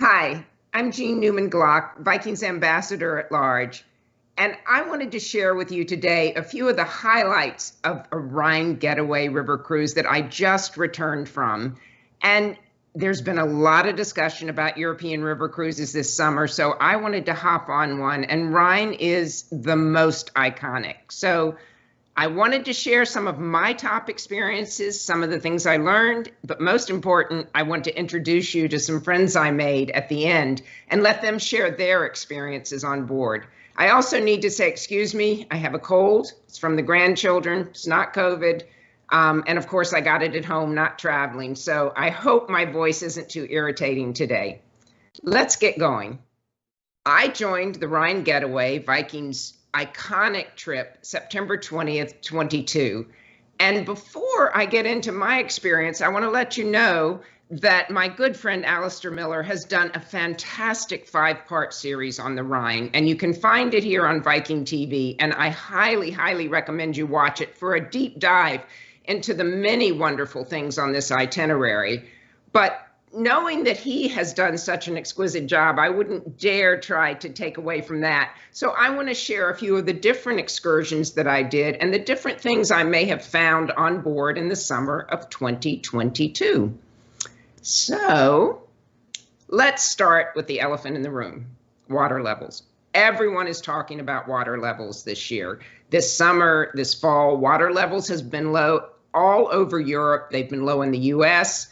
Hi, I'm Jean Newman-Glock, Viking's ambassador at large, and I wanted to share with you today a few of the highlights of a Rhine Getaway river cruise that I just returned from. And there's been a lot of discussion about European river cruises this summer, so I wanted to hop on one, and Rhine is the most iconic. So I wanted to share some of my top experiences, some of the things I learned, but most important, I want to introduce you to some friends I made at the end and let them share their experiences on board. I also need to say, excuse me, I have a cold. It's from the grandchildren. It's not COVID. And of course, I got it at home, not traveling. So I hope my voice isn't too irritating today. Let's get going. I joined the Rhine Getaway, Viking's iconic trip, September 20th, 22. And before I get into my experience, I want to let you know that my good friend Alistair Miller has done a fantastic 5-part series on the Rhine, and you can find it here on Viking TV, and I highly, highly recommend you watch it for a deep dive into the many wonderful things on this itinerary. But knowing that he has done such an exquisite job, I wouldn't dare try to take away from that. So I want to share a few of the different excursions that I did and the different things I may have found on board in the summer of 2022. So let's start with the elephant in the room, water levels. Everyone is talking about water levels this year. This summer, this fall, water levels has been low all over Europe. They've been low in the US.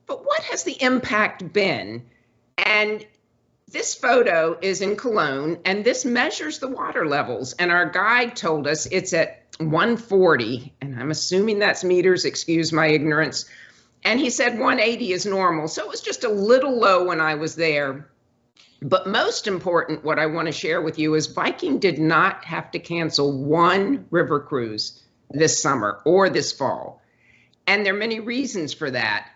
But what has the impact been? And this photo is in Cologne, and this measures the water levels. And our guide told us it's at 140, and I'm assuming that's meters, excuse my ignorance. And he said 180 is normal. So it was just a little low when I was there. But most important, what I want to share with you is Viking did not have to cancel one river cruise this summer or this fall. And there are many reasons for that.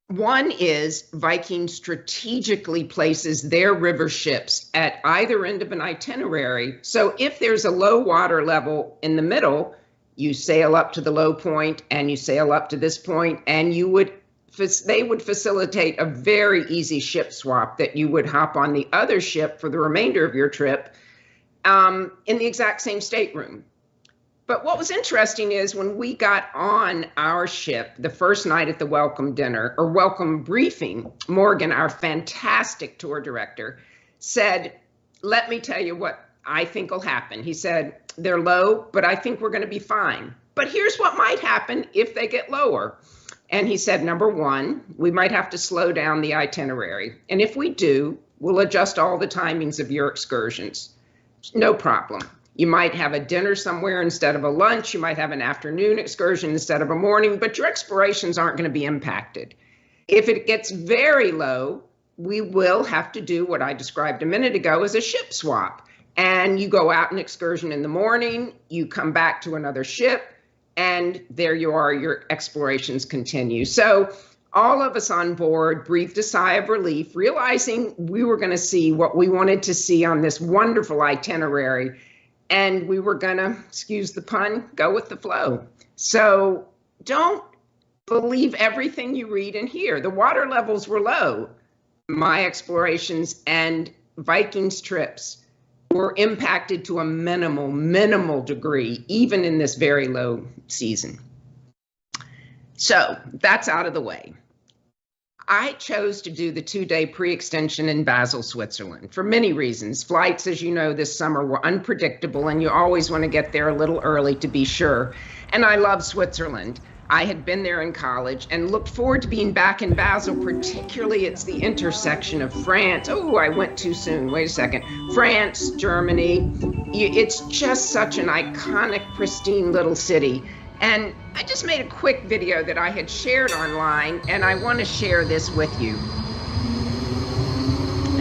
One is Viking strategically places their river ships at either end of an itinerary. So if there's a low water level in the middle, you sail up to the low point and you sail up to this point, and they would facilitate a very easy ship swap that you would hop on the other ship for the remainder of your trip in the exact same stateroom. But what was interesting is when we got on our ship the first night at the welcome dinner or welcome briefing, Morgan, our fantastic tour director, said, let me tell you what I think will happen. He said, they're low, but I think we're going to be fine. But here's what might happen if they get lower. And he said, number one, we might have to slow down the itinerary. And if we do, we'll adjust all the timings of your excursions. No problem. You might have a dinner somewhere instead of a lunch. You might have an afternoon excursion instead of a morning, but your explorations aren't going to be impacted. If it gets very low, we will have to do what I described a minute ago as a ship swap. And you go out an excursion in the morning, you come back to another ship, and there you are, your explorations continue. So all of us on board breathed a sigh of relief, realizing we were going to see what we wanted to see on this wonderful itinerary. And we were gonna, excuse the pun, go with the flow. So don't believe everything you read and hear. The water levels were low. My explorations and Viking's trips were impacted to a minimal degree, even in this very low season. So that's out of the way. I chose to do the 2-day pre-extension in Basel, Switzerland, for many reasons. Flights, as you know, this summer were unpredictable, and you always want to get there a little early to be sure. And I love Switzerland. I had been there in college and looked forward to being back in Basel, particularly it's the intersection of France. Oh, I went too soon. Wait a second. France, Germany. It's just such an iconic, pristine little city. And I just made a quick video that I had shared online, and I want to share this with you.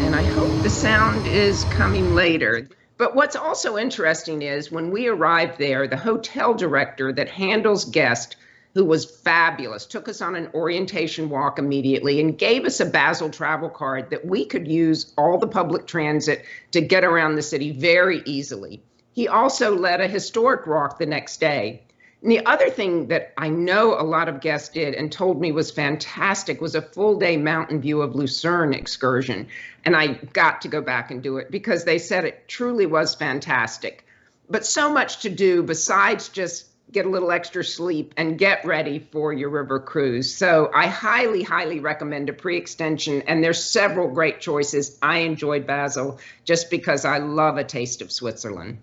And I hope the sound is coming later. But what's also interesting is when we arrived there, the hotel director that handles guests, who was fabulous, took us on an orientation walk immediately and gave us a Basel travel card that we could use all the public transit to get around the city very easily. He also led a historic walk the next day. And the other thing that I know a lot of guests did and told me was fantastic was a full day mountain view of Lucerne excursion. And I got to go back and do it because they said it truly was fantastic. But so much to do besides just get a little extra sleep and get ready for your river cruise. So I highly, highly recommend a pre-extension. And there's several great choices. I enjoyed Basel just because I love a taste of Switzerland.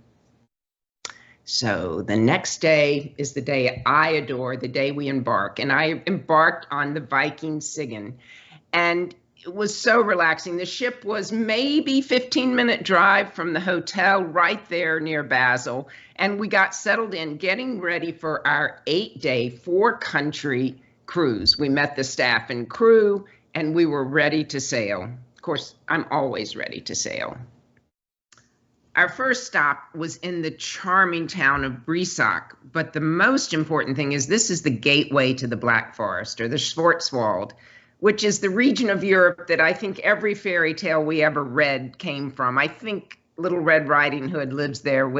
So the next day is the day I adore, the day we embark. And I embarked on the Viking Sigyn. And it was so relaxing. The ship was maybe 15-minute drive from the hotel right there near Basel. And we got settled in, getting ready for our 8-day, 4-country cruise. We met the staff and crew, and we were ready to sail. Of course, I'm always ready to sail. Our first stop was in the charming town of Breisach, but the most important thing is this is the gateway to the Black Forest, or the Schwarzwald, which is the region of Europe that I think every fairy tale we ever read came from. I think Little Red Riding Hood lives there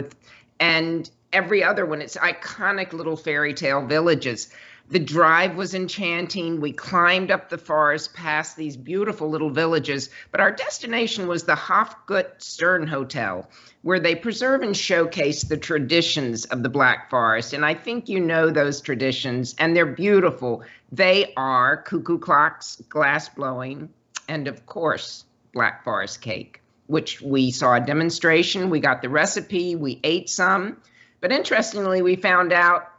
and every other one. It's iconic little fairy tale villages. The drive was enchanting. We climbed up the forest past these beautiful little villages, but our destination was the Hofgut Stern Hotel, where they preserve and showcase the traditions of the Black Forest. And I think you know those traditions, and they're beautiful. They are cuckoo clocks, glass blowing, and of course, Black Forest cake, which we saw a demonstration. We got the recipe, we ate some, but interestingly, we found out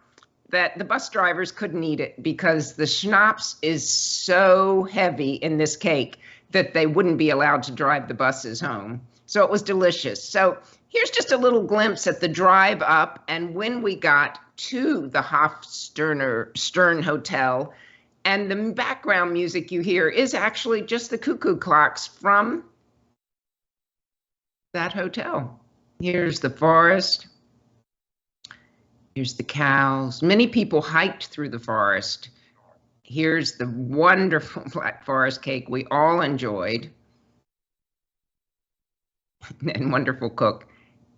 that the bus drivers couldn't eat it because the schnapps is so heavy in this cake that they wouldn't be allowed to drive the buses home. So it was delicious. So here's just a little glimpse at the drive up and when we got to the Stern Hotel. And the background music you hear is actually just the cuckoo clocks from that hotel. Here's the forest. Here's the cows. Many people hiked through the forest. Here's the wonderful Black Forest cake we all enjoyed. And wonderful cook.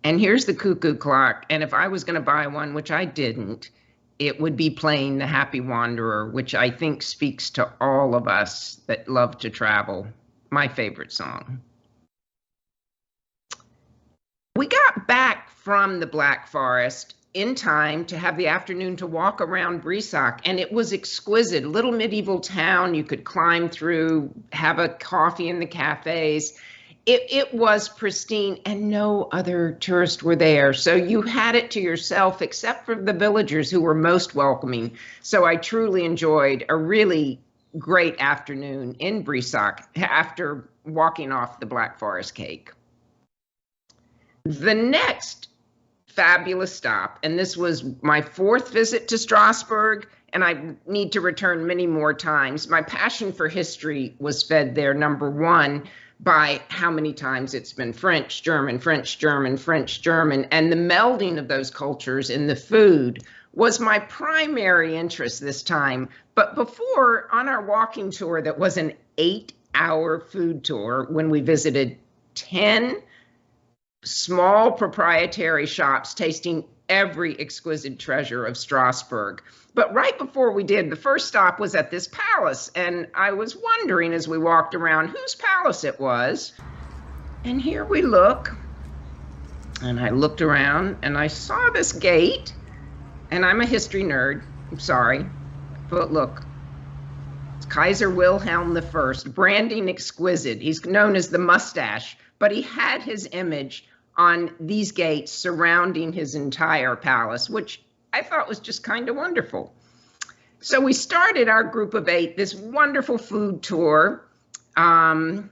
And here's the cuckoo clock. And if I was going to buy one, which I didn't, it would be playing The Happy Wanderer, which I think speaks to all of us that love to travel. My favorite song. We got back from the Black Forest in time to have the afternoon to walk around Breisach, and it was exquisite. Little medieval town you could climb through, have a coffee in the cafes. It was pristine, and no other tourists were there. So you had it to yourself, except for the villagers who were most welcoming. So I truly enjoyed a really great afternoon in Breisach after walking off the Black Forest cake. The next fabulous stop, and this was my 4th visit to Strasbourg, and I need to return many more times. My passion for history was fed there, number one, by how many times it's been French, German, French, German, French, German, and the melding of those cultures in the food was my primary interest this time. But before, on our walking tour that was an 8-hour food tour when we visited 10 small proprietary shops tasting every exquisite treasure of Strasbourg. But right before we did, the first stop was at this palace, and I was wondering as we walked around whose palace it was. And here we look, and I looked around and I saw this gate, and I'm a history nerd, I'm sorry, but look, it's Kaiser Wilhelm I, branding exquisite. He's known as the mustache, but he had his image on these gates surrounding his entire palace, which I thought was just kind of wonderful. So we started our group of 8, this wonderful food tour, trying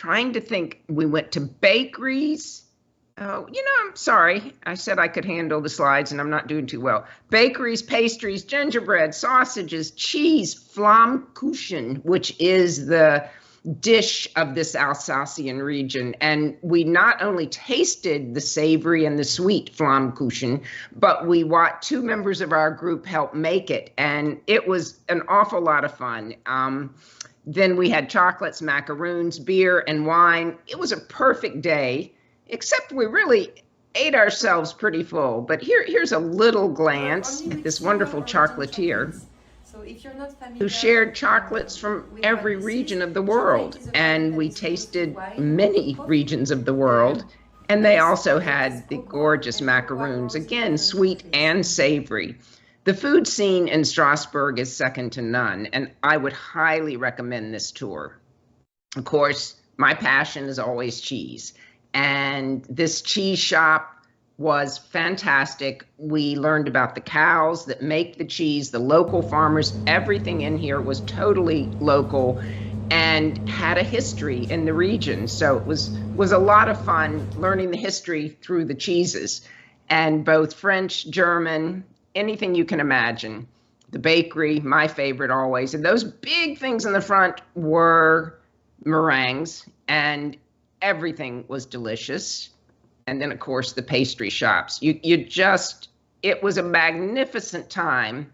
to think. We went to bakeries. Oh, I'm sorry. I said I could handle the slides and I'm not doing too well. Bakeries, pastries, gingerbread, sausages, cheese, Flammkuchen, which is the dish of this Alsatian region. And we not only tasted the savory and the sweet Flammkuchen, but we watched 2 members of our group help make it. And it was an awful lot of fun. Then we had chocolates, macaroons, beer, and wine. It was a perfect day, except we really ate ourselves pretty full. But here's a little glance at this wonderful chocolatier who shared chocolates from every region of the world. And we tasted many regions of the world. And they also had the gorgeous macaroons, again, sweet and savory. The food scene in Strasbourg is second to none, and I would highly recommend this tour. Of course, my passion is always cheese, and this cheese shop was fantastic. We learned about the cows that make the cheese, the local farmers. Everything in here was totally local and had a history in the region. So it was a lot of fun learning the history through the cheeses, and both French, German, anything you can imagine. The bakery, my favorite always. And those big things in the front were meringues, and everything was delicious. And then, of course, the pastry shops. It was a magnificent time.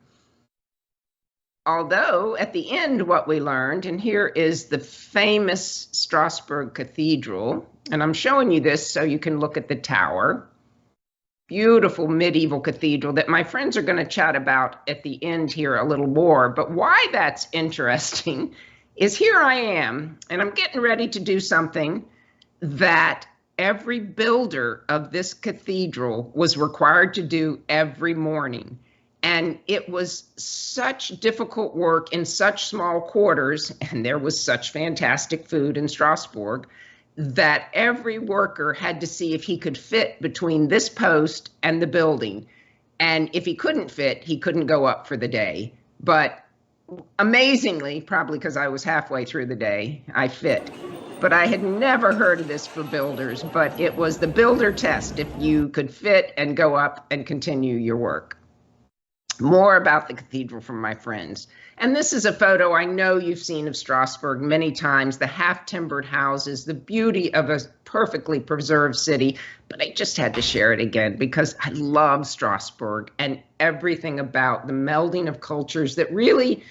Although at the end, what we learned, and here is the famous Strasbourg Cathedral, and I'm showing you this so you can look at the tower. Beautiful medieval cathedral that my friends are going to chat about at the end here a little more. But why that's interesting is here I am, and I'm getting ready to do something that every builder of this cathedral was required to do every morning. And it was such difficult work in such small quarters, and there was such fantastic food in Strasbourg, that every worker had to see if he could fit between this post and the building. And if he couldn't fit, he couldn't go up for the day. But amazingly, probably because I was halfway through the day, I fit. But I had never heard of this for builders, but it was the builder test if you could fit and go up and continue your work. More about the cathedral from my friends. And this is a photo I know you've seen of Strasbourg many times, the half-timbered houses, the beauty of a perfectly preserved city. But I just had to share it again because I love Strasbourg and everything about the melding of cultures that really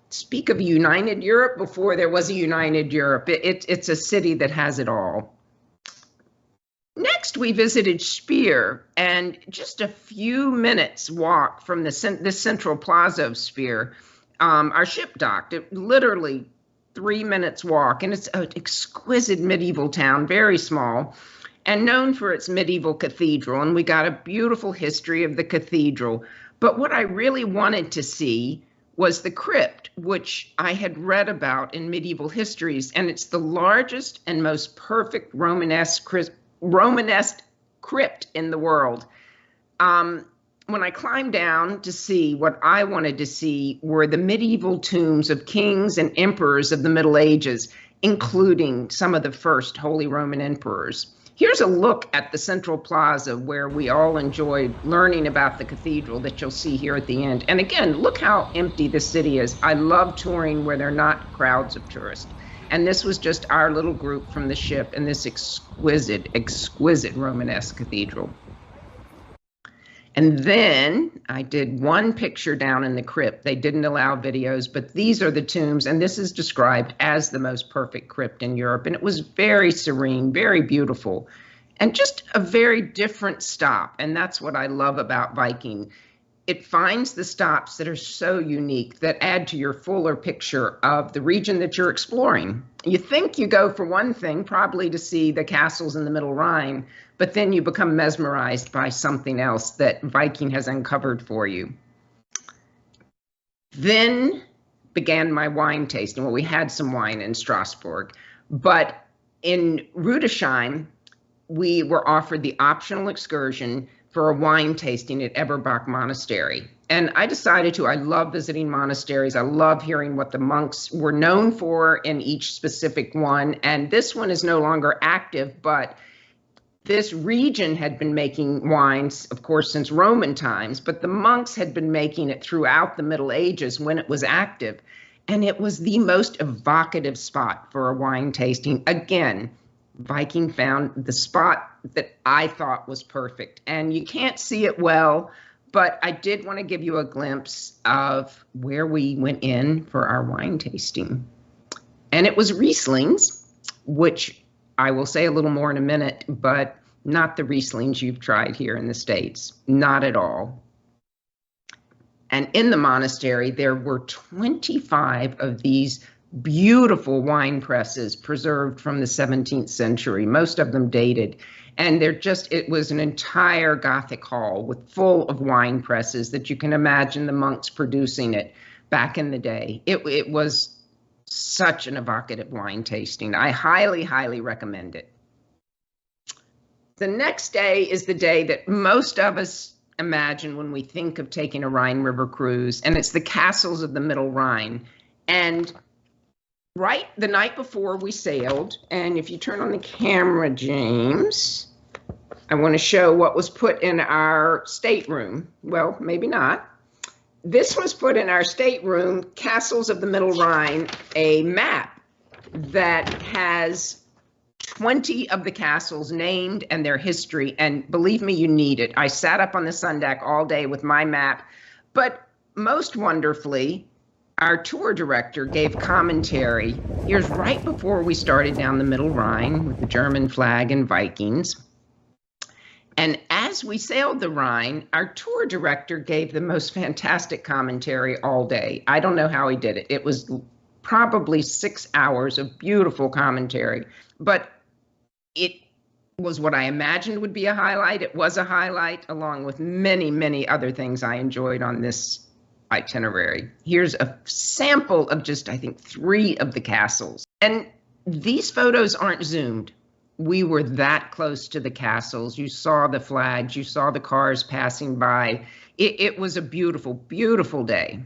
speak of a united Europe before there was a united Europe. It's a city that has it all. Next, we visited Speer, and just a few minutes walk from the central plaza of Speer, our ship docked. It literally 3 minutes walk, and it's an exquisite medieval town, very small, and known for its medieval cathedral. And we got a beautiful history of the cathedral. But what I really wanted to see was the crypt, which I had read about in medieval histories, and it's the largest and most perfect Romanesque crypt in the world. When I climbed down to see, what I wanted to see were the medieval tombs of kings and emperors of the Middle Ages, including some of the first Holy Roman emperors. Here's a look at the central plaza where we all enjoyed learning about the cathedral that you'll see here at the end. And again, look how empty the city is. I love touring where there are not crowds of tourists. And this was just our little group from the ship in this exquisite, exquisite Romanesque cathedral. And then I did one picture down in the crypt. They didn't allow videos, but these are the tombs, and this is described as the most perfect crypt in Europe. And it was very serene, very beautiful, and just a very different stop. And that's what I love about Viking. It finds the stops that are so unique that add to your fuller picture of the region that you're exploring. You think you go for one thing, probably to see the castles in the Middle Rhine, but then you become mesmerized by something else that Viking has uncovered for you. Then began my wine tasting. Well, we had some wine in Strasbourg, but in Rudesheim, we were offered the optional excursion for a wine tasting at Eberbach Monastery. And I decided to. I love visiting monasteries. I love hearing what the monks were known for in each specific one. And this one is no longer active, but this region had been making wines, of course, since Roman times, but the monks had been making it throughout the Middle Ages when it was active. And it was the most evocative spot for a wine tasting. Again, Viking found the spot that I thought was perfect. And you can't see it well, but I did want to give you a glimpse of where we went in for our wine tasting. And it was Rieslings, which I will say a little more in a minute, but not the Rieslings you've tried here in the States, not at all. And in the monastery, there were 25 of these beautiful wine presses preserved from the 17th century, most of them dated. And it was an entire Gothic hall full of wine presses that you can imagine the monks producing it back in the day. It was such an evocative wine tasting. I highly, highly recommend it. The next day is the day that most of us imagine when we think of taking a Rhine River cruise, and it's the castles of the Middle Rhine. And right the night before we sailed, and if you turn on the camera, James, I want to show what was put in our stateroom. Well, maybe not. This was put in our stateroom, Castles of the Middle Rhine, a map that has 20 of the castles named and their history, and believe me, you need it. I sat up on the sun deck all day with my map, but most wonderfully, our tour director gave commentary. Here's right before we started down the Middle Rhine with the German flag and Vikings. And as we sailed the Rhine, our tour director gave the most fantastic commentary all day. I don't know how he did it. It was probably 6 hours of beautiful commentary, but it was what I imagined would be a highlight. It was a highlight, along with many, many other things I enjoyed on this itinerary. Here's a sample of just, I think, 3 of the castles. And these photos aren't zoomed. We were that close to the castles. You saw the flags, you saw the cars passing by. It was a beautiful, beautiful day.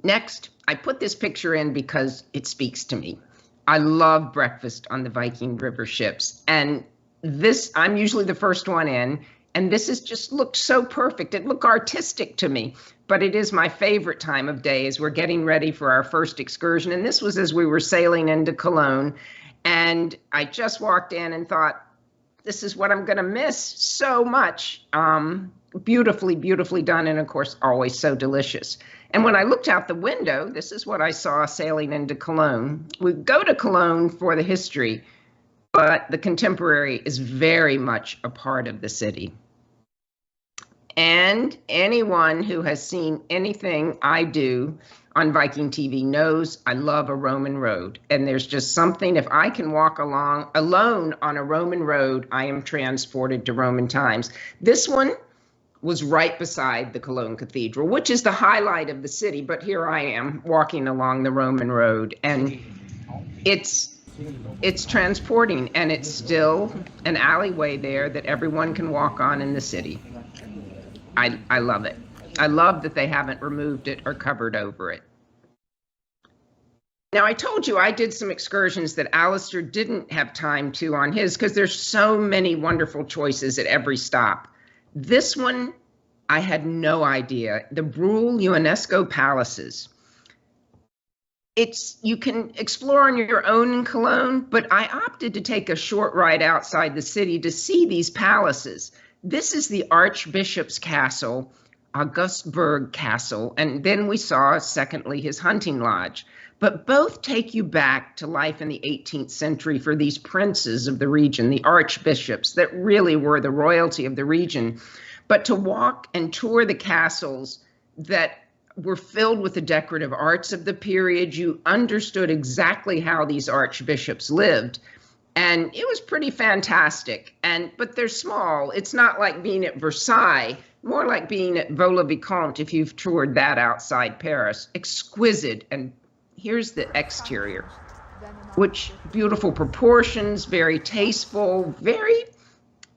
Next, I put this picture in because it speaks to me. I love breakfast on the Viking River ships. And I'm usually the first one in, and this has just looked so perfect. It looked artistic to me, but it is my favorite time of day as we're getting ready for our first excursion. And this was as we were sailing into Cologne. And I just walked in and thought, this is what I'm going to miss so much. Beautifully, beautifully done. And of course, always so delicious. And when I looked out the window, this is what I saw sailing into Cologne. We go to Cologne for the history, but the contemporary is very much a part of the city. And anyone who has seen anything I do on Viking TV knows I love a Roman road. And there's just something, if I can walk along alone on a Roman road, I am transported to Roman times. This one was right beside the Cologne Cathedral, which is the highlight of the city. But here I am walking along the Roman road, and it's transporting, and it's still an alleyway there that everyone can walk on in the city. I love it. I love that they haven't removed it or covered over it. Now, I told you I did some excursions that Alistair didn't have time to on his because there's so many wonderful choices at every stop. This one, I had no idea. The Brühl UNESCO Palaces. You can explore on your own in Cologne, but I opted to take a short ride outside the city to see these palaces. This is the Archbishop's Castle, Augustburg Castle, and then we saw, secondly, his hunting lodge. But both take you back to life in the 18th century for these princes of the region, the archbishops that really were the royalty of the region. But to walk and tour the castles that were filled with the decorative arts of the period, you understood exactly how these archbishops lived. And it was pretty fantastic. But they're small. It's not like being at Versailles, more like being at Vaux-le-Vicomte if you've toured that outside Paris. Exquisite. And here's the exterior, which beautiful proportions, very tasteful,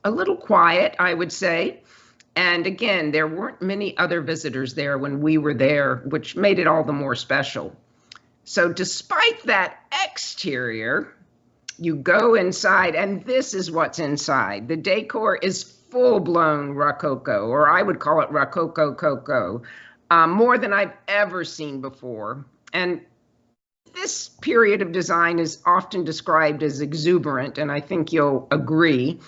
a little quiet, I would say. And again, there weren't many other visitors there when we were there, which made it all the more special. So despite that exterior, you go inside, and this is what's inside. The decor is full-blown Rococo, or I would call it Rococo, more than I've ever seen before. And this period of design is often described as exuberant, and I think you'll agree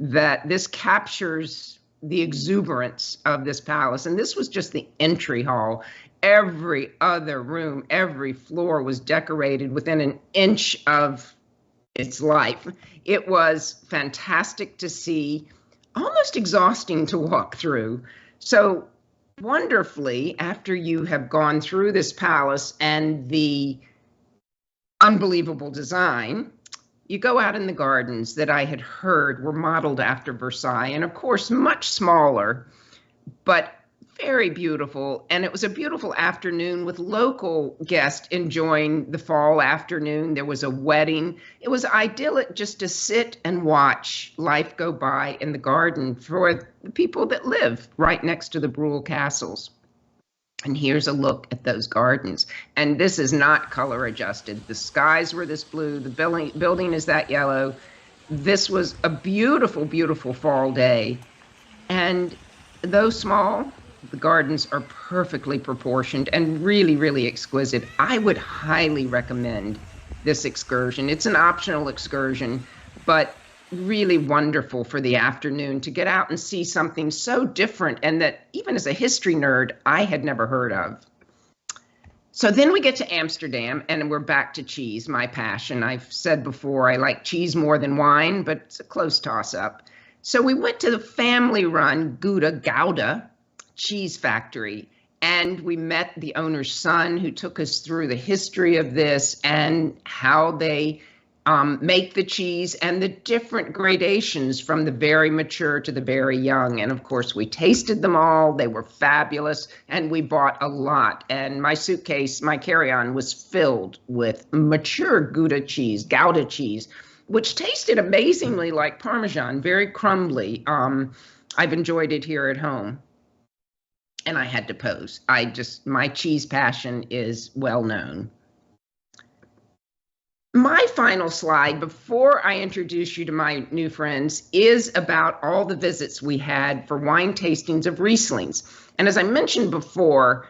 that this captures the exuberance of this palace. And this was just the entry hall. Every other room, every floor was decorated within an inch of its life. It was fantastic to see, almost exhausting to walk through. So wonderfully, after you have gone through this palace and the unbelievable design, you go out in the gardens that I had heard were modeled after Versailles, and of course, much smaller, but very beautiful. And it was a beautiful afternoon with local guests enjoying the fall afternoon. There was a wedding. It was idyllic just to sit and watch life go by in the garden for the people that live right next to the Brule castles. And here's a look at those gardens. And this is not color adjusted. The skies were this blue, the building is that yellow. This was a beautiful, beautiful fall day. And though small, the gardens are perfectly proportioned and really, really exquisite. I would highly recommend this excursion. It's an optional excursion, but really wonderful for the afternoon to get out and see something so different and that even as a history nerd, I had never heard of. So then we get to Amsterdam and we're back to cheese, my passion. I've said before, I like cheese more than wine, but it's a close toss-up. So we went to the family-run Gouda cheese factory, and we met the owner's son who took us through the history of this and how they make the cheese and the different gradations from the very mature to the very young. And of course, we tasted them all. They were fabulous, and we bought a lot. And my suitcase, my carry-on was filled with mature Gouda cheese, which tasted amazingly like Parmesan, very crumbly. I've enjoyed it here at home. And I had to pose. My cheese passion is well known. My final slide before I introduce you to my new friends is about all the visits we had for wine tastings of Rieslings. And as I mentioned before,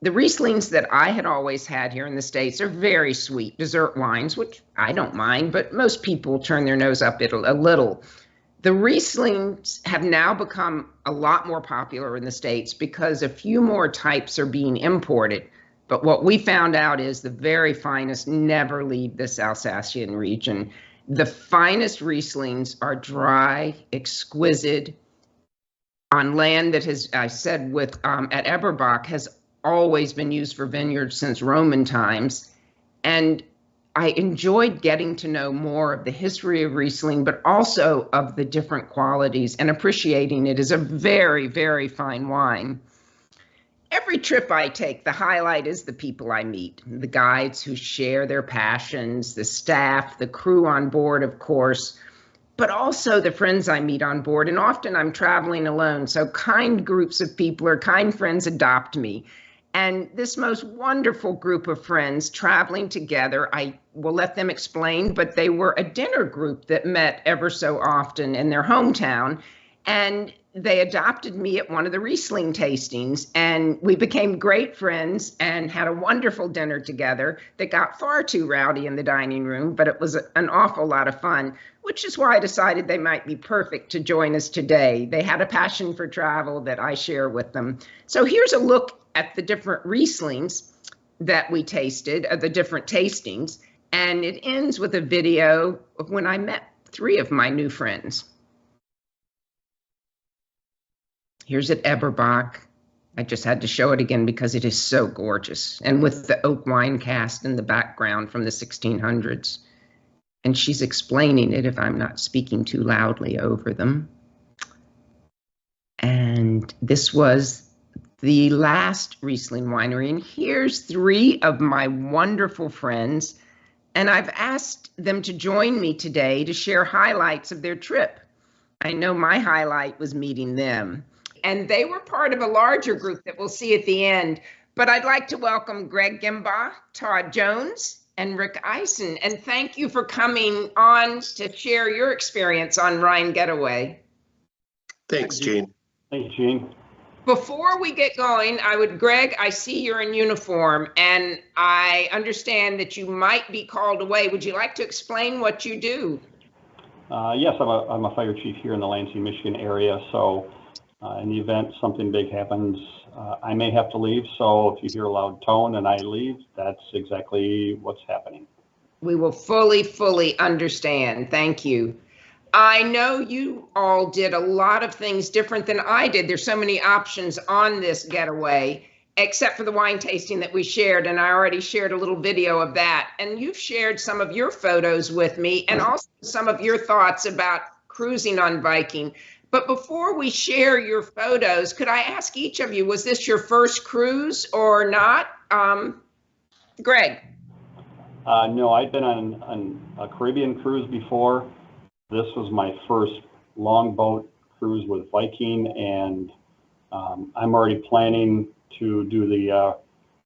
the Rieslings that I had always had here in the States are very sweet dessert wines, which I don't mind, but most people turn their nose up at a little. The Rieslings have now become a lot more popular in the States because a few more types are being imported. But what we found out is the very finest never leave this Alsatian region. The finest Rieslings are dry, exquisite, on land that has, I said, at Eberbach, has always been used for vineyards since Roman times. And I enjoyed getting to know more of the history of Riesling, but also of the different qualities and appreciating it as a very, very fine wine. Every trip I take, the highlight is the people I meet, the guides who share their passions, the staff, the crew on board, of course, but also the friends I meet on board. And often I'm traveling alone, so kind groups of people or kind friends adopt me. And this most wonderful group of friends traveling together, I will let them explain, but they were a dinner group that met ever so often in their hometown. And they adopted me at one of the Riesling tastings, and we became great friends and had a wonderful dinner together that got far too rowdy in the dining room, but it was an awful lot of fun, which is why I decided they might be perfect to join us today. They had a passion for travel that I share with them. So here's a look at the different Rieslings that we tasted, the different tastings, and it ends with a video of when I met 3 of my new friends. Here's at Eberbach. I just had to show it again because it is so gorgeous. And with the oak wine cast in the background from the 1600s. And she's explaining it if I'm not speaking too loudly over them. And this was the last Riesling winery. And here's 3 of my wonderful friends. And I've asked them to join me today to share highlights of their trip. I know my highlight was meeting them. And they were part of a larger group that we'll see at the end. But I'd like to welcome Greg Gimbaugh, Todd Jones, and Rick Eisen. And thank you for coming on to share your experience on Rhine Getaway. Thanks, Jean. Thank you, Jean. Before we get going, Greg, I see you're in uniform, and I understand that you might be called away. Would you like to explain what you do? Yes, I'm a fire chief here in the Lansing, Michigan area. So in the event something big happens, I may have to leave. So if you hear a loud tone and I leave, that's exactly what's happening. We will fully understand. Thank you. I know you all did a lot of things different than I did. There's so many options on this getaway, except for the wine tasting that we shared, and I already shared a little video of that. And you've shared some of your photos with me and also some of your thoughts about cruising on Viking. But before we share your photos, could I ask each of you, was this your first cruise or not? Greg? No, I've been on a Caribbean cruise before. This was my first longboat cruise with Viking, and I'm already planning to do the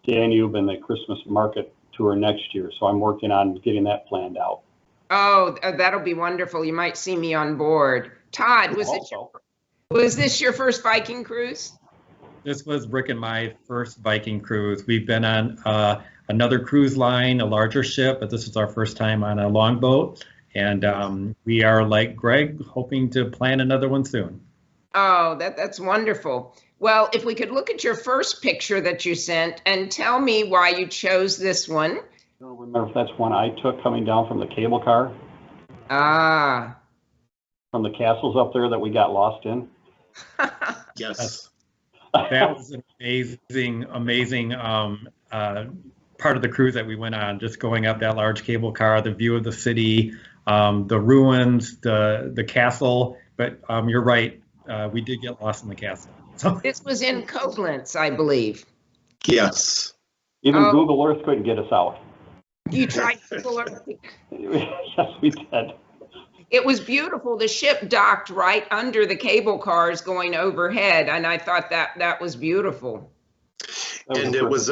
Danube and the Christmas market tour next year. So I'm working on getting that planned out. Oh, that'll be wonderful. You might see me on board. Todd, was this your first Viking cruise? This was Rick and my first Viking cruise. We've been on another cruise line, a larger ship, but this is our first time on a longboat. And we are, like Greg, hoping to plan another one soon. Oh, that's wonderful. Well, if we could look at your first picture that you sent and tell me why you chose this one. I don't remember if that's one I took coming down from the cable car. Ah. From the castles up there that we got lost in. Yes. That was an amazing part of the cruise that we went on, just going up that large cable car, the view of the city, the ruins, the castle. But you're right, we did get lost in the castle. So. This was in Koblenz, I believe. Yes. Even Google Earth couldn't get us out. You tried Google Earth? Yes, we did. It was beautiful. The ship docked right under the cable cars going overhead, and I thought that was beautiful. And it was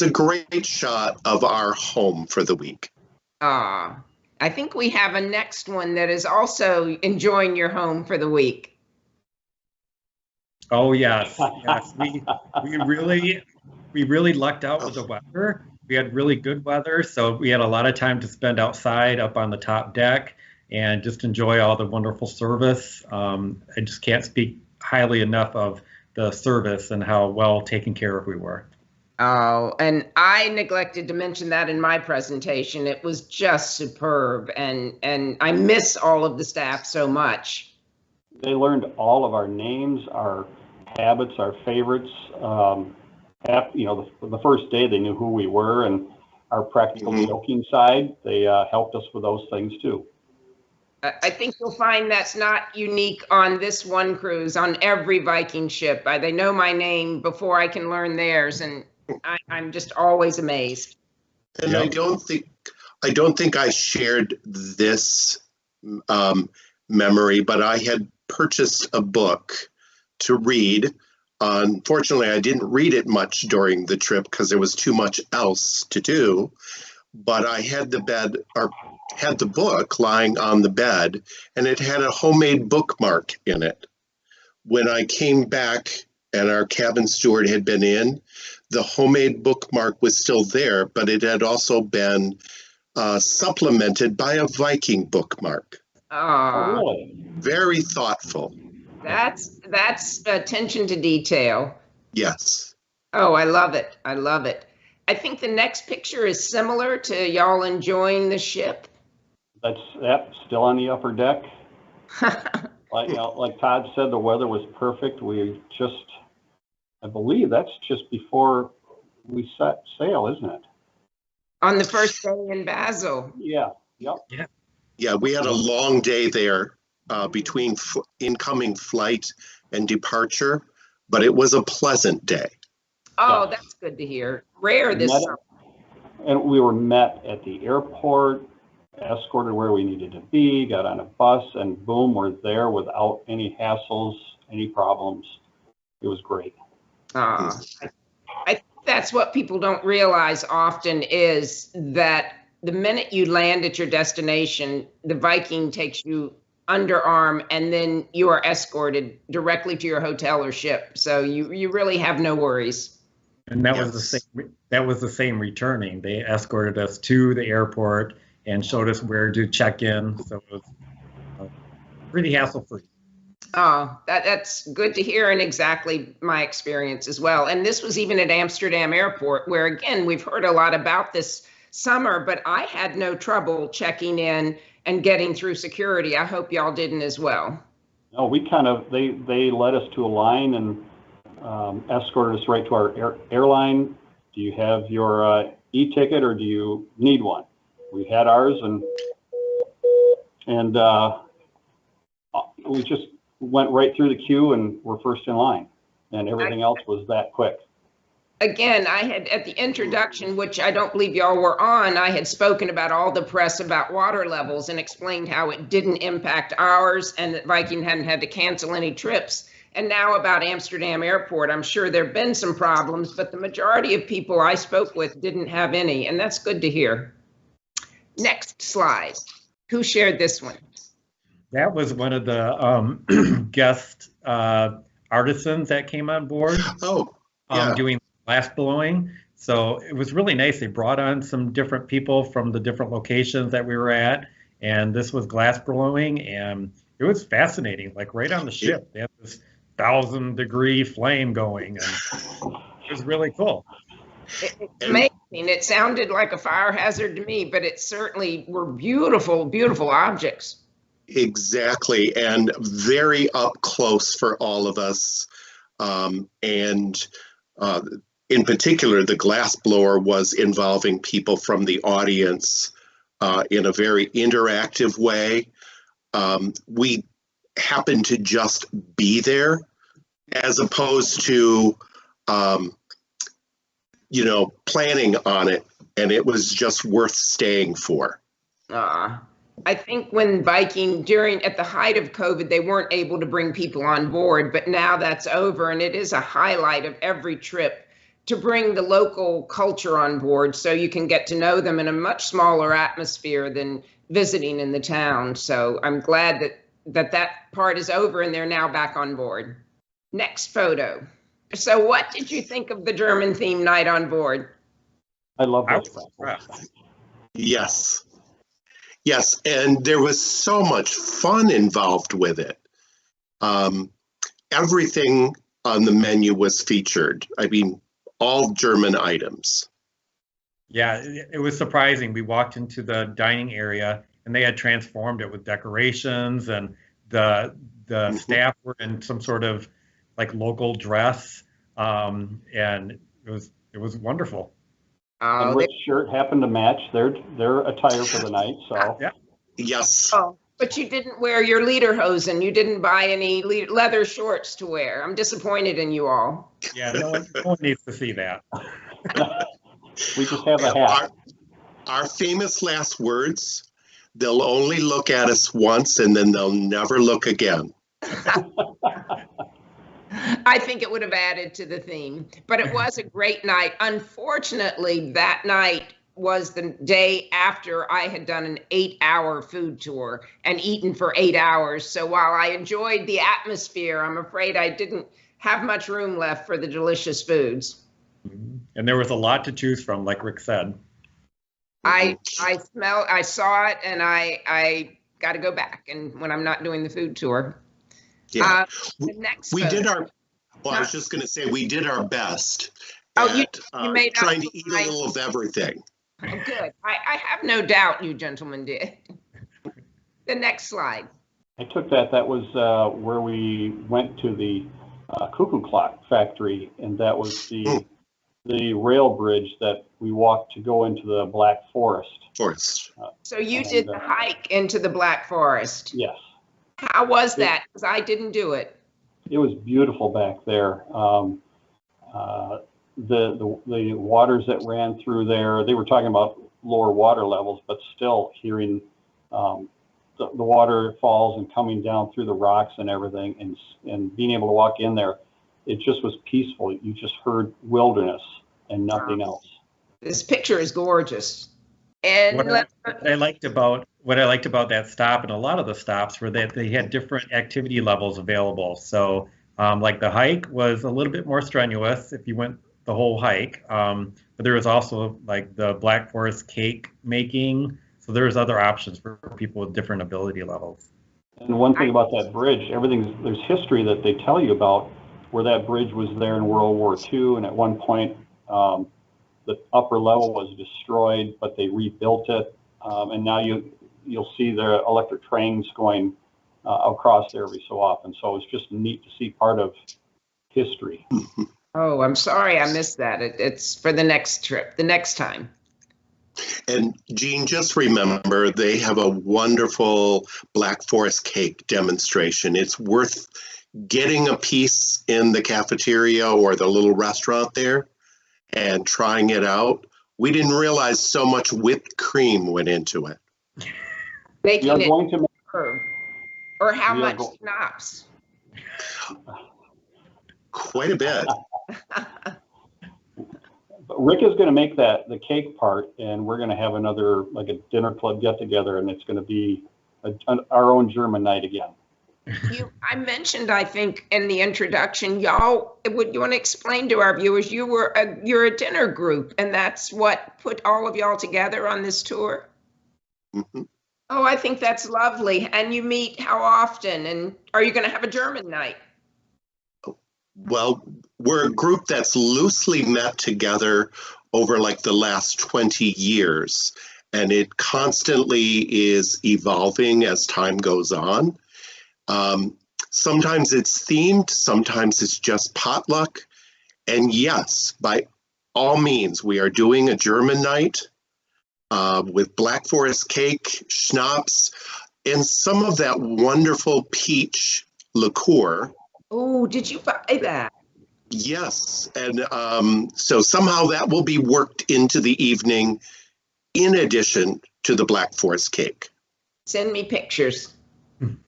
a great shot of our home for the week. I think we have a next one that is also enjoying your home for the week. Oh yes. We really lucked out with the weather. We had really good weather, so we had a lot of time to spend outside up on the top deck and just enjoy all the wonderful service. I just can't speak highly enough of the service and how well taken care of we were. Oh, and I neglected to mention that in my presentation. It was just superb, and I miss all of the staff so much. They learned all of our names, our habits, our favorites. The first day they knew who we were, and our practical joking side, they helped us with those things too. I think you'll find that's not unique on this one cruise. On every Viking ship, they know my name before I can learn theirs, and I'm just always amazed. And I don't think I shared this memory, but I had purchased a book to read. Unfortunately, I didn't read it much during the trip because there was too much else to do. But I had the book lying on the bed, and it had a homemade bookmark in it. When I came back and our cabin steward had been in, the homemade bookmark was still there, but it had also been supplemented by a Viking bookmark. Oh, really? Very thoughtful. That's attention to detail. Yes. Oh, I love it. I love it. I think the next picture is similar to y'all enjoying the ship. That's still on the upper deck. Like Todd said, the weather was perfect. I believe that's just before we set sail, isn't it? On the first day in Basel. Yeah. Yep. Yeah, we had a long day there between incoming flight and departure, but it was a pleasant day. Oh, that's good to hear. Rare this summer. And we were met at the airport, escorted where we needed to be, got on a bus, and boom, we're there without any hassles, any problems. It was great. I think that's what people don't realize often is that the minute you land at your destination, the Viking takes you underarm, and then you are escorted directly to your hotel or ship. So you really have no worries. And that was the same returning. They escorted us to the airport and showed us where to check in. So it was pretty hassle-free. Oh, that's good to hear, and exactly my experience as well. And this was even at Amsterdam Airport, where again we've heard a lot about this summer, but I had no trouble checking in and getting through security. I hope y'all didn't as well. No, we kind of, they led us to a line and escorted us right to our airline. Do you have your e-ticket or do you need one? We had ours, and we just went right through the queue and were first in line, and everything else was that quick. Again, I had at the introduction, which I don't believe y'all were on, I had spoken about all the press about water levels and explained how it didn't impact ours and that Viking hadn't had to cancel any trips. And now about Amsterdam Airport, I'm sure there have been some problems, but the majority of people I spoke with didn't have any, and that's good to hear. Next slide. Who shared this one? That was one of the guest artisans that came on board. Oh, yeah. Doing glass blowing. So it was really nice. They brought on some different people from the different locations that we were at, and this was glass blowing, and it was fascinating. Like right on the ship, they had this 1,000-degree flame going, and it was really cool. It's amazing. It sounded like a fire hazard to me, but it certainly were beautiful, beautiful objects. Exactly, and very up close for all of us. In particular, the glass blower was involving people from the audience in a very interactive way. We happened to just be there as opposed to, planning on it, and it was just worth staying for. I think when Viking, at the height of COVID, they weren't able to bring people on board, but now that's over, and it is a highlight of every trip to bring the local culture on board so you can get to know them in a much smaller atmosphere than visiting in the town. So I'm glad that part is over and they're now back on board. Next photo. So what did you think of the German theme night on board? I love this. Yes. Yes, and there was so much fun involved with it. Everything on the menu was featured. I mean, all German items. Yeah, it was surprising. We walked into the dining area and they had transformed it with decorations, and the staff were in some sort of like local dress, and it was wonderful. And Rick's shirt happened to match their attire for the night, so. Yeah. Yes. Oh, but you didn't wear your lederhosen. You didn't buy any leather shorts to wear. I'm disappointed in you all. Yeah, no one needs to see that. We just have a hat. Our famous last words, they'll only look at us once and then they'll never look again. I think it would have added to the theme, but it was a great night. Unfortunately, that night was the day after I had done an 8-hour food tour and eaten for 8 hours. So while I enjoyed the atmosphere, I'm afraid I didn't have much room left for the delicious foods. And there was a lot to choose from, like Rick said. I saw it, and I got to go back, and when I'm not doing the food tour. Yeah, I was just going to say, we did our best you at trying to eat a little of everything. Oh, good. I have no doubt you gentlemen did. The next slide. I took that was where we went to the cuckoo clock factory, and that was the rail bridge that we walked to go into the Black Forest. So you did the hike into the Black Forest. Yes. How was that? Because I didn't do it. It was beautiful back there. The waters that ran through there, they were talking about lower water levels, but still hearing the waterfalls and coming down through the rocks and everything, and being able to walk in there, it just was peaceful. You just heard wilderness and nothing else. This picture is gorgeous. And what I liked about that stop, and a lot of the stops, were that they had different activity levels available. So like the hike was a little bit more strenuous if you went the whole hike, but there was also like the Black Forest cake making. So there's other options for people with different ability levels. And one thing about that bridge, there's history that they tell you about where that bridge was there in World War II, and at one point the upper level was destroyed, but they rebuilt it, and now you'll see the electric trains going across there every so often. So it's just neat to see part of history. Oh, I'm sorry I missed that. It's for the next trip, the next time. And Jean, just remember, they have a wonderful Black Forest cake demonstration. It's worth getting a piece in the cafeteria or the little restaurant there and trying it out. We didn't realize so much whipped cream went into it. Making it or how much schnapps? Quite a bit. Rick is going to make the cake part, and we're going to have another, like a dinner club get together, and it's going to be our own German night again. I mentioned, I think, in the introduction, y'all, would you want to explain to our viewers, you're a dinner group, and that's what put all of y'all together on this tour? Mm-hmm. Oh, I think that's lovely. And you meet how often? And are you going to have a German night? Well, we're a group that's loosely met together over like the last 20 years, and it constantly is evolving as time goes on. Sometimes it's themed, sometimes it's just potluck. And yes, by all means, we are doing a German night with Black Forest cake, schnapps, and some of that wonderful peach liqueur. Oh, did you buy that? Yes, and so somehow that will be worked into the evening in addition to the Black Forest cake. Send me pictures.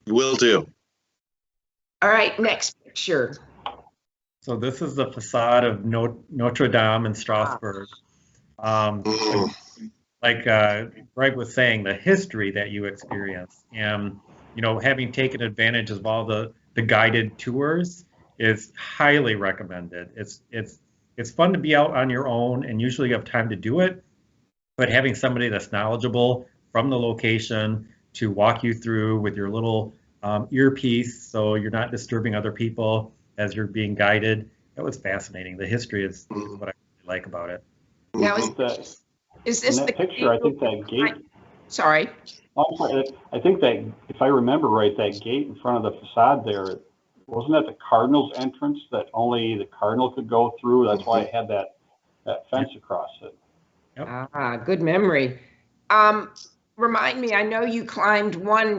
Will do. All right, next picture. So this is the facade of Notre Dame in Strasbourg. Like Greg was saying, the history that you experience, and having taken advantage of all the guided tours is highly recommended. It's fun to be out on your own, and usually you have time to do it, but having somebody that's knowledgeable from the location to walk you through with your little earpiece, so you're not disturbing other people as you're being guided. That was fascinating. The history is what I really like about it. Now, is this the picture? I think that gate. Sorry. I think that, if I remember right, that gate in front of the facade there, wasn't that the Cardinals' entrance that only the Cardinal could go through? That's why it had that fence across it. Yep. Ah, good memory. Remind me, I know you climbed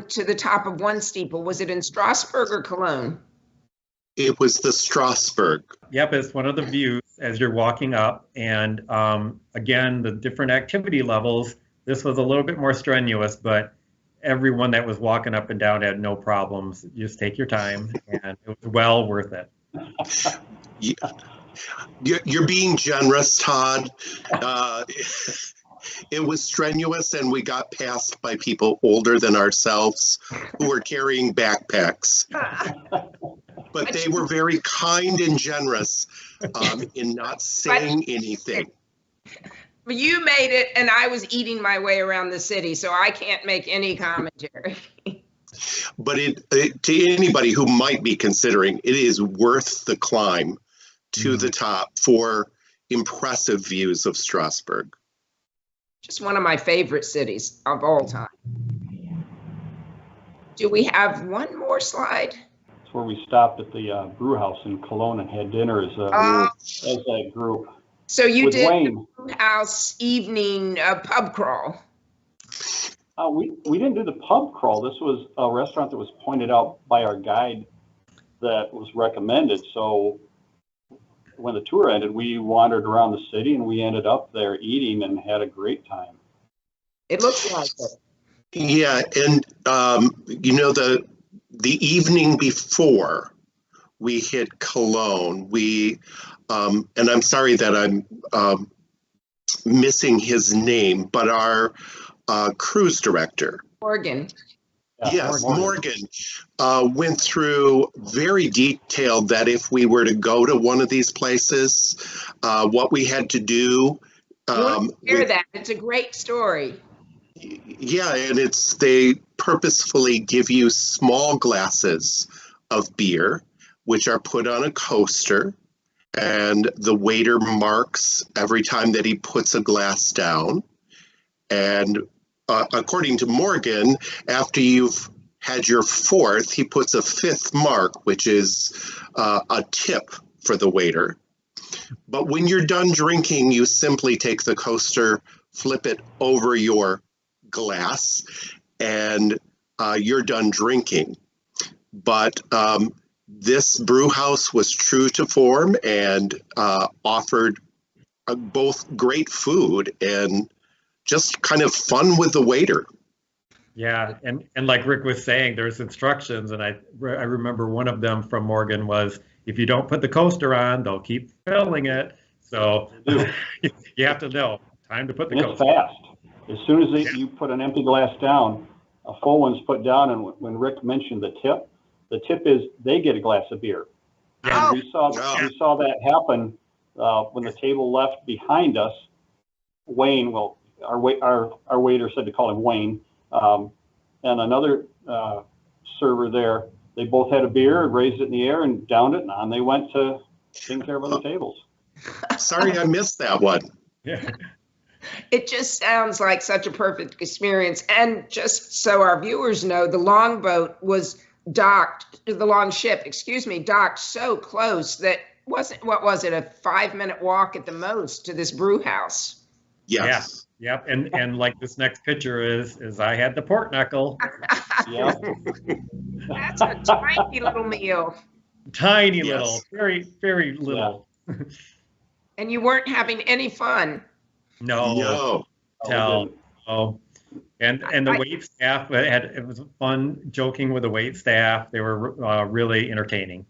to the top of one steeple. Was it in Strasbourg or Cologne? It was the Strasbourg. Yep, it's one of the views as you're walking up. And again, the different activity levels, this was a little bit more strenuous, but everyone that was walking up and down had no problems. Just take your time, and it was well worth it. You're being generous, Todd. It was strenuous, and we got passed by people older than ourselves who were carrying backpacks. But they were very kind and generous in not saying anything. You made it, and I was eating my way around the city, so I can't make any commentary. But to anybody who might be considering, it is worth the climb to the top for impressive views of Strasbourg. Just one of my favorite cities of all time. Do we have one more slide? It's where we stopped at the brew house in Cologne and had dinner as that group. So you did Wayne. the brew house evening pub crawl. We didn't do the pub crawl. This was a restaurant that was pointed out by our guide that was recommended. So when the tour ended, we wandered around the city, and we ended up there eating and had a great time. It looks like it. Yeah, and the evening before we hit Cologne, and I'm sorry that I'm missing his name, but our cruise director, Morgan. Yes, Morgan went through very detailed that if we were to go to one of these places, what we had to do. Hear that? It's a great story. Yeah, and they purposefully give you small glasses of beer, which are put on a coaster, and the waiter marks every time that he puts a glass down. And according to Morgan, after you've had your fourth, he puts a fifth mark, which is a tip for the waiter. But when you're done drinking, you simply take the coaster, flip it over your glass, and you're done drinking. But this brew house was true to form and offered both great food and just kind of fun with the waiter. Yeah, and like Rick was saying, there's instructions, and I remember one of them from Morgan was, if you don't put the coaster on, they'll keep filling it. So you have to know, time to put the coaster on. It's fast. As soon as you put an empty glass down, a full one's put down, and when Rick mentioned the tip is they get a glass of beer. Yeah. And we saw that happen when the table left behind us. Wayne, well, our waiter said to call him Wayne, and another server there. They both had a beer, raised it in the air, and downed it, and on they went to taking care of other tables. Sorry, I missed that one. Yeah. It just sounds like such a perfect experience. And just so our viewers know, the longboat was docked so close that what was it, a 5-minute walk at the most to this brew house? Yes. Yeah. Yep. And like this next picture is I had the pork knuckle. Yeah. That's a tiny little meal. Tiny Yes. little, very, very little. Yeah. And you weren't having any fun. No. Oh. And the wait staff it was fun joking with the wait staff. They were really entertaining.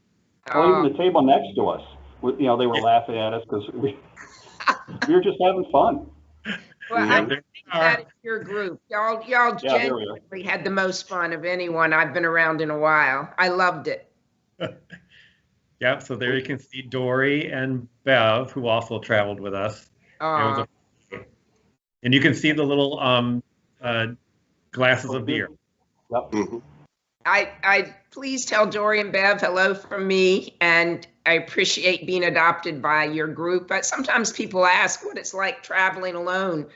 Well, even the table next to us, they were laughing at us because we were just having fun. Well, I think that is your group. Y'all genuinely had the most fun of anyone I've been around in a while. I loved it. Yeah, so there you can see Dory and Bev, who also traveled with us. And you can see the little glasses of beer. Yep. Mm-hmm. I please tell Dory and Bev hello from me, and I appreciate being adopted by your group. But sometimes people ask what it's like traveling alone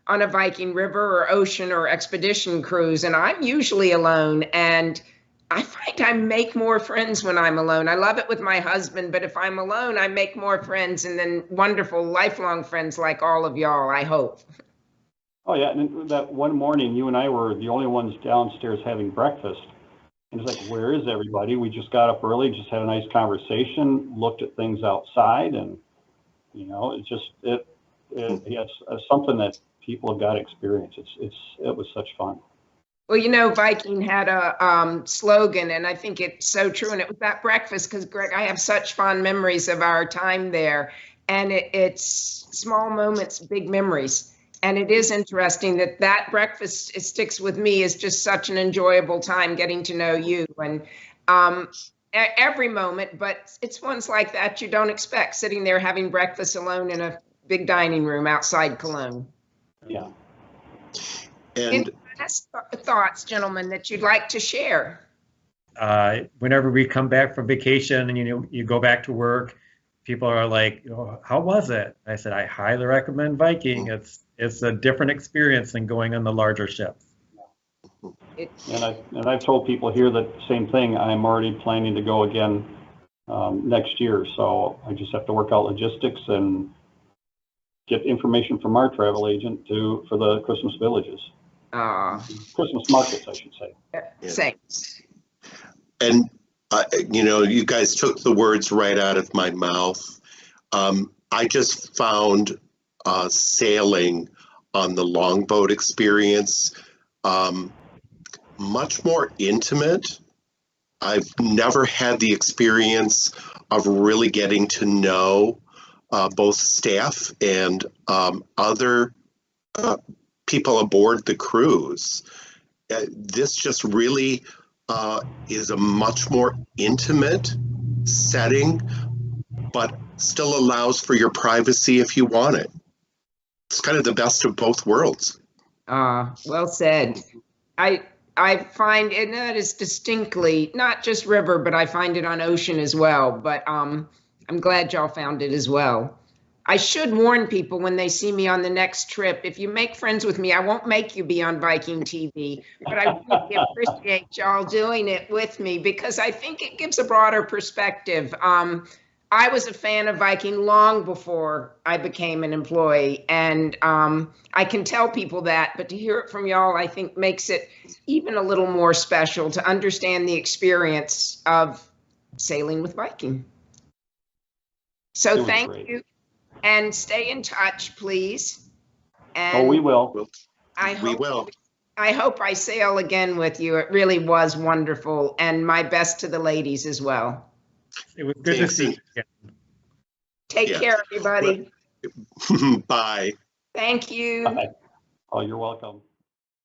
on a Viking river or ocean or expedition cruise, and I'm usually alone, and I find I make more friends when I'm alone. I love it with my husband, but if I'm alone, I make more friends, and then wonderful lifelong friends like all of y'all, I hope. Oh yeah, and that one morning, you and I were the only ones downstairs having breakfast. And it's like, where is everybody? We just got up early, just had a nice conversation, looked at things outside, and it's something that people have got to experience. It was such fun. Well, Viking had a slogan, and I think it's so true. And it was that breakfast, because Greg, I have such fond memories of our time there, and it's small moments, big memories. And it is interesting that breakfast sticks with me as just such an enjoyable time getting to know you and every moment. But it's ones like that you don't expect, sitting there having breakfast alone in a big dining room outside Cologne. Yeah. And any last thoughts, gentlemen, that you'd like to share? Whenever we come back from vacation and you go back to work, people are like, how was it? I said, I highly recommend Viking. It's a different experience than going on the larger ships. And I've told people here that same thing. I'm already planning to go again next year. So I just have to work out logistics and get information from our travel agent for the Christmas villages. Christmas markets, I should say. Thanks. And you guys took the words right out of my mouth. I just found sailing on the longboat experience much more intimate. I've never had the experience of really getting to know both staff and other people aboard the cruise. This just really is a much more intimate setting, but still allows for your privacy if you want it. It's kind of the best of both worlds. Well said. I find, and that is distinctly not just river, but I find it on ocean as well. But I'm glad y'all found it as well. I should warn people when they see me on the next trip, if you make friends with me, I won't make you be on Viking TV, but I really appreciate y'all doing it with me because I think it gives a broader perspective. I was a fan of Viking long before I became an employee, and I can tell people that, but to hear it from y'all, I think makes it even a little more special to understand the experience of sailing with Viking. So thank you. And stay in touch, please. And we will. We will. I hope I sail again with you. It really was wonderful. And my best to the ladies as well. It was good to see you. Take care, everybody. Bye. Thank you. Bye. Oh, you're welcome.